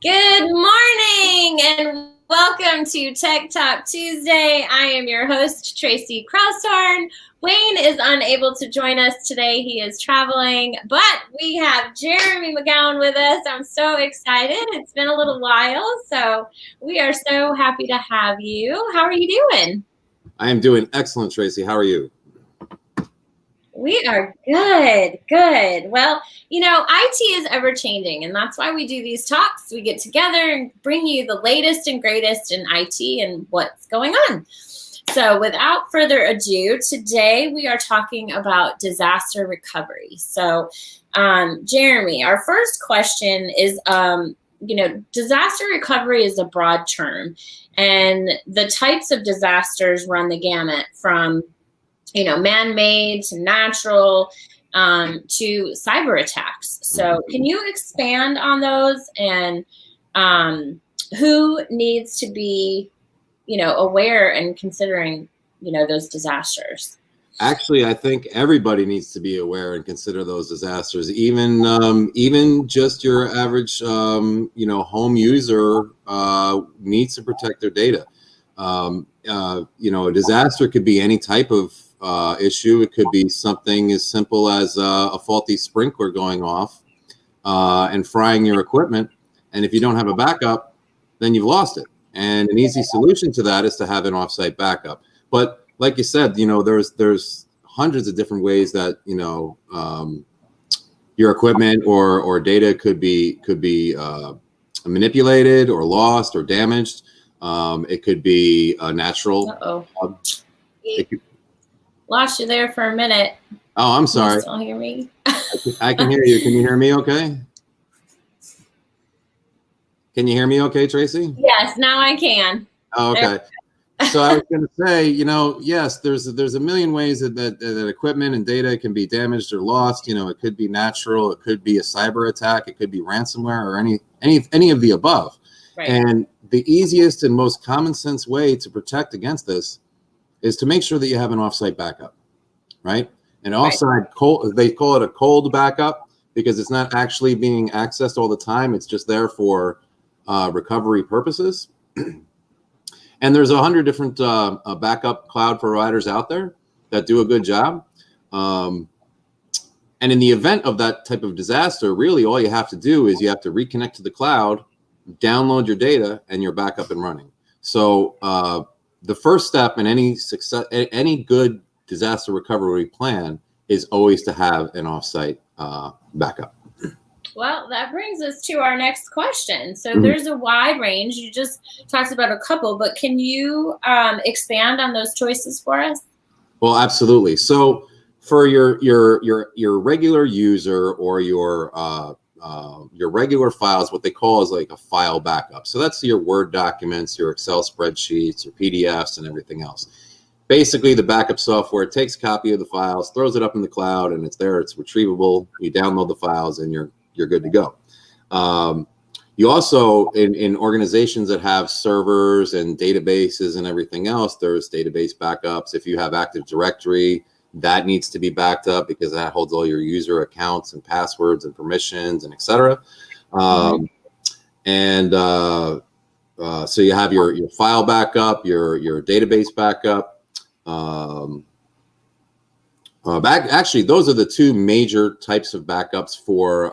Good morning and welcome to Tech Talk Tuesday. I am your host, Tracy Kraushorn. Wayne is unable to join us today. He is traveling, but we have Jeremy McGowan with us. I'm so excited. It's been a little while, so we are so happy to have you. How are you doing? I am doing excellent, Tracy. How are you? We are good. Well, IT is ever changing, and that's why we do these talks. We get together and bring you the latest and greatest in IT and what's going on. So without further ado, today we are talking about disaster recovery. So, Jeremy, our first question is, disaster recovery is a broad term, and the types of disasters run the gamut from man-made to natural, to cyber attacks. So can you expand on those and who needs to be, aware and considering, those disasters? Actually, I think everybody needs to be aware and consider those disasters. Even just your average, home user needs to protect their data. A disaster could be any type of issue. It could be something as simple as a faulty sprinkler going off and frying your equipment. And if you don't have a backup, then you've lost it. And an easy solution to that is to have an offsite backup. But like you said, there's hundreds of different ways that your equipment or data could be manipulated or lost or damaged. It could be a natural. Lost you there for a minute. Oh, I'm sorry. You still hear me? I can hear you. Can you hear me okay? Can you hear me okay, Tracy? Yes, now I can. Oh, okay. So I was going to say, yes, there's a million ways that equipment and data can be damaged or lost. It could be natural, it could be a cyber attack, it could be ransomware, or any of the above. Right. And the easiest and most common sense way to protect against this is to make sure that you have an offsite backup, right? An offsite they call it a cold backup because it's not actually being accessed all the time. It's just there for recovery purposes. And there's 100 different backup cloud providers out there that do a good job. And in the event of that type of disaster, really all you have to do is you have to reconnect to the cloud, download your data, and you're back up and running. So the first step in any good disaster recovery plan is always to have an offsite backup. Well, that brings us to our next question. So there's a wide range. You just talked about a couple, but can you expand on those choices for us? Well, absolutely. So for your regular user or your regular files, what they call is like a file backup. So that's your Word documents, your Excel spreadsheets, your PDFs, and everything else. Basically, the backup software takes a copy of the files, throws it up in the cloud, and it's there. It's retrievable. You download the files, and you're good to go. You also, in organizations that have servers and databases and everything else, there's database backups. If you have Active Directory, that needs to be backed up because that holds all your user accounts and passwords and permissions and et cetera. So you have your file backup, your database backup. Actually, those are the two major types of backups for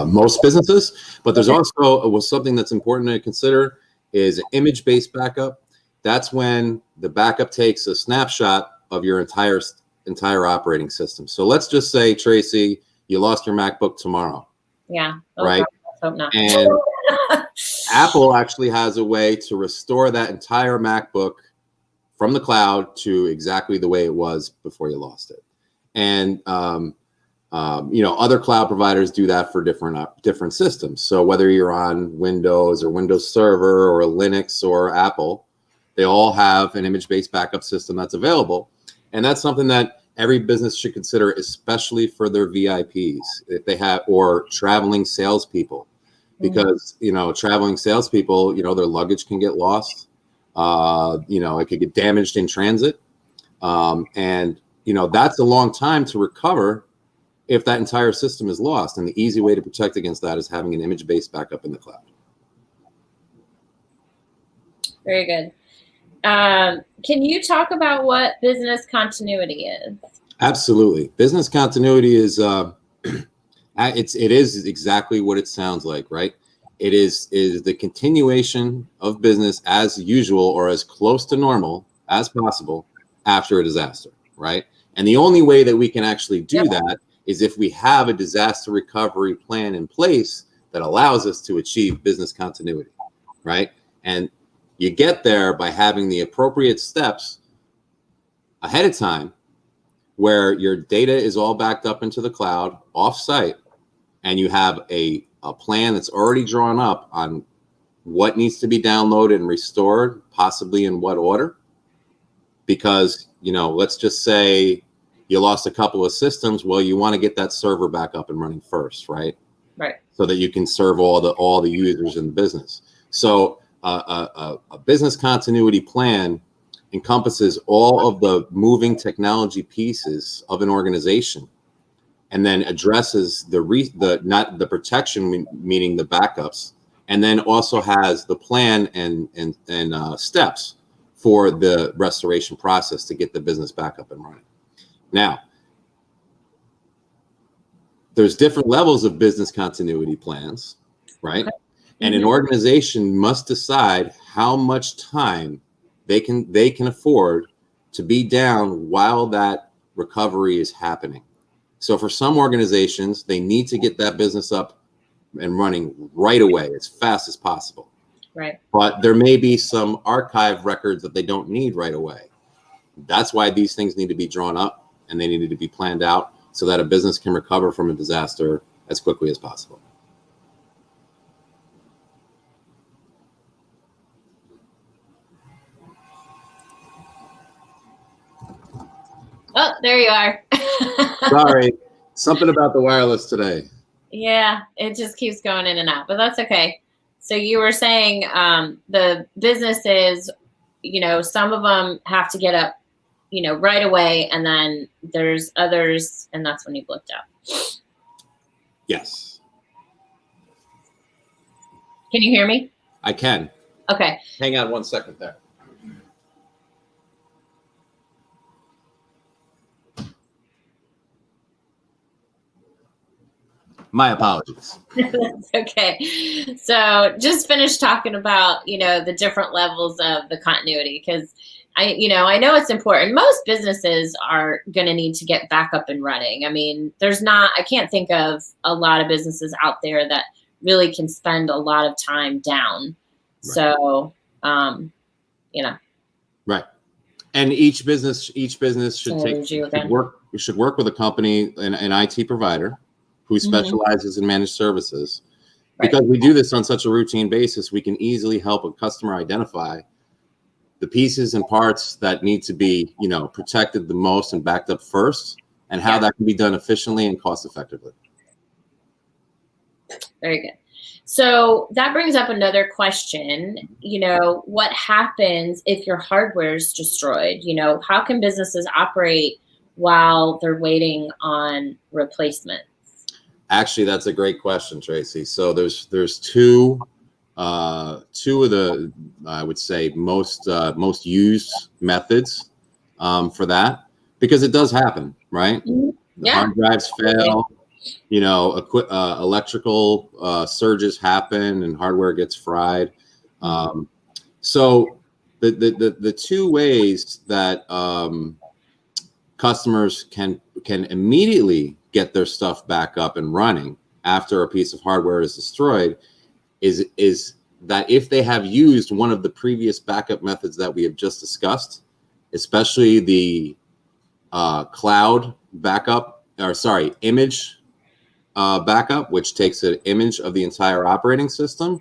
most businesses. But there's also something that's important to consider is an image-based backup. That's when the backup takes a snapshot of your entire operating system. So let's just say, Tracy, you lost your MacBook tomorrow. Yeah. Right. Let's hope not. And Apple actually has a way to restore that entire MacBook from the cloud to exactly the way it was before you lost it. And other cloud providers do that for different systems. So whether you're on Windows or Windows Server or Linux or Apple, they all have an image-based backup system that's available. And that's something that every business should consider, especially for their VIPs, if they have, or traveling salespeople, because, traveling salespeople, their luggage can get lost. It could get damaged in transit. And that's a long time to recover if that entire system is lost. And the easy way to protect against that is having an image-based backup in the cloud. Very good. Can you talk about what business continuity is? Absolutely. Business continuity is it is exactly what it sounds like, right? It is the continuation of business as usual or as close to normal as possible after a disaster, right? And the only way that we can actually do that is if we have a disaster recovery plan in place that allows us to achieve business continuity, right? And you get there by having the appropriate steps ahead of time where your data is all backed up into the cloud off-site, and you have a plan that's already drawn up on what needs to be downloaded and restored, possibly in what order. Because, let's just say you lost a couple of systems. Well, you want to get that server back up and running first, right? Right. So that you can serve all the users in the business. So a business continuity plan encompasses all of the moving technology pieces of an organization, and then addresses not the protection, meaning the backups, and then also has the plan and steps for the restoration process to get the business back up and running. Now, there's different levels of business continuity plans, right? And an organization must decide how much time they can afford to be down while that recovery is happening. So for some organizations, they need to get that business up and running right away, as fast as possible. Right. But there may be some archive records that they don't need right away. That's why these things need to be drawn up and they need to be planned out so that a business can recover from a disaster as quickly as possible. Oh, there you are. Sorry, something about the wireless today. Yeah, it just keeps going in and out, but that's okay. So you were saying the businesses, some of them have to get up, right away, and then there's others, and that's when you blipped out. Yes. Can you hear me? I can. Okay. Hang on 1 second there. My apologies. That's okay. So just finished talking about, the different levels of the continuity, because I know it's important. Most businesses are going to need to get back up and running. I mean, I can't think of a lot of businesses out there that really can spend a lot of time down. Right. So, Right. And each business should work with a company, an IT provider who specializes in managed services. Right. Because we do this on such a routine basis, we can easily help a customer identify the pieces and parts that need to be, protected the most and backed up first, and how that can be done efficiently and cost effectively. Very good. So that brings up another question. What happens if your hardware is destroyed? How can businesses operate while they're waiting on replacement? Actually, that's a great question, Tracy. So there's two of the, I would say, most used methods for that, because it does happen, right? The hard drives fail, electrical surges happen and hardware gets fried. So the two ways that customers can immediately get their stuff back up and running after a piece of hardware is destroyed is that if they have used one of the previous backup methods that we have just discussed, especially the cloud backup, image backup, which takes an image of the entire operating system.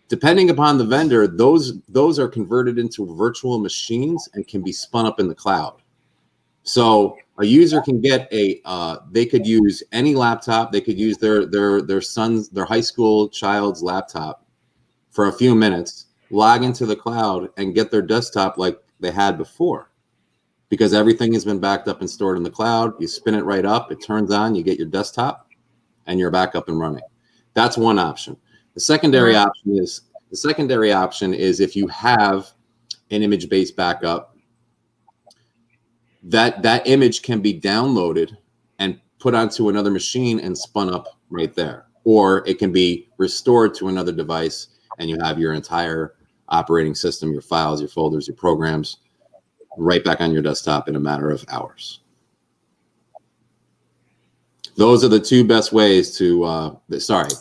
Depending upon the vendor, those are converted into virtual machines and can be spun up in the cloud. So a user can get they could use any laptop. They could use their high school child's laptop for a few minutes, log into the cloud, and get their desktop like they had before. because everything has been backed up and stored in the cloud. You spin it right up, it turns on, you get your desktop, and you're back up and running. That's one option. The secondary option is if you have an image-based backup, that image can be downloaded and put onto another machine and spun up right there. Or it can be restored to another device and you have your entire operating system, your files, your folders, your programs right back on your desktop in a matter of hours. Those are the two best ways to,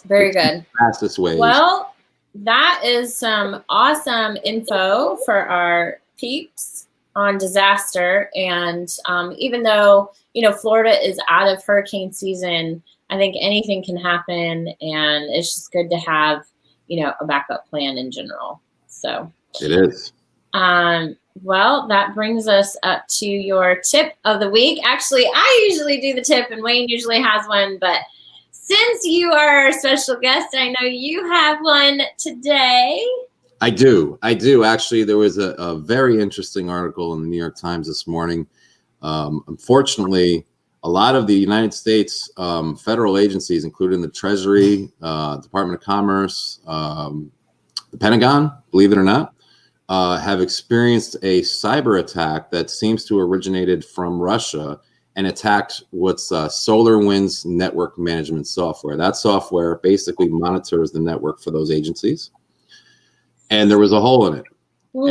Very good. Fastest ways. Well, that is some awesome info for our peeps on disaster. And even though, Florida is out of hurricane season, I think anything can happen. And it's just good to have, a backup plan in general. So it is. Well, that brings us up to your tip of the week. Actually, I usually do the tip and Wayne usually has one, but since you are our special guest, I know you have one today. I do. Actually, there was a very interesting article in the New York Times this morning. Unfortunately, a lot of the United States federal agencies, including the Treasury, Department of Commerce, the Pentagon, believe it or not, have experienced a cyber attack that seems to have originated from Russia and attacked what's SolarWinds network management software. That software basically monitors the network for those agencies. And there was a hole in it. Ooh.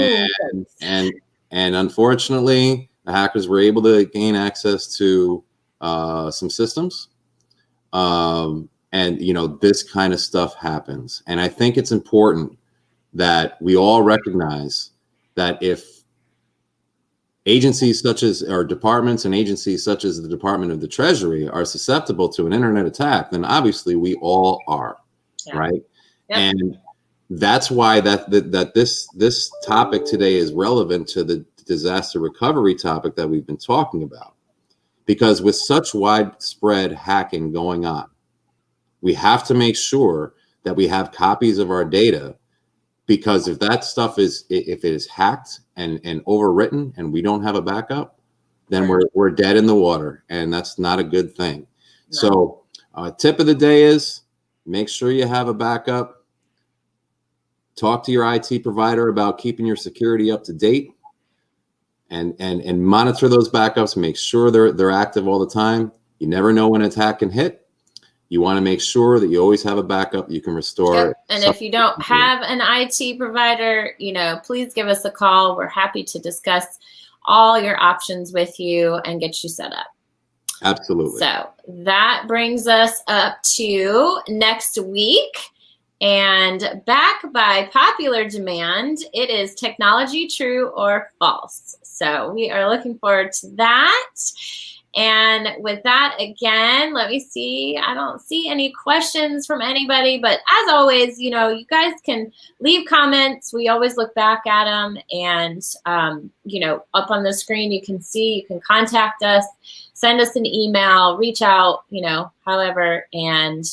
And unfortunately, the hackers were able to gain access to some systems. And, this kind of stuff happens. And I think it's important that we all recognize that if agencies such as, or departments and agencies such as the Department of the Treasury are susceptible to an internet attack, then obviously we all are, right? Yep. And that's why this topic today is relevant to the disaster recovery topic that we've been talking about. Because with such widespread hacking going on, we have to make sure that we have copies of our data. Because if that stuff if it is hacked and overwritten and we don't have a backup, then we're dead in the water, and that's not a good thing. No. So tip of the day is make sure you have a backup. Talk to your IT provider about keeping your security up to date, and monitor those backups. Make sure they're active all the time. You never know when an attack can hit. You want to make sure that you always have a backup you can restore. Yep. And if you don't have an IT provider, please give us a call. We're happy to discuss all your options with you and get you set up. Absolutely. So that brings us up to next week. And back by popular demand, it is technology true or false. So we are looking forward to that. And with that, again, let me see. I don't see any questions from anybody, but as always, you guys can leave comments. We always look back at them, and, up on the screen, you can contact us, send us an email, reach out, however, and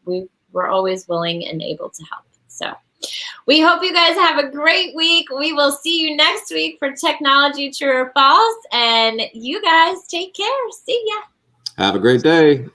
we're always willing and able to help. So we hope you guys have a great week. We will see you next week for Technology True or False. And you guys take care. See ya. Have a great day.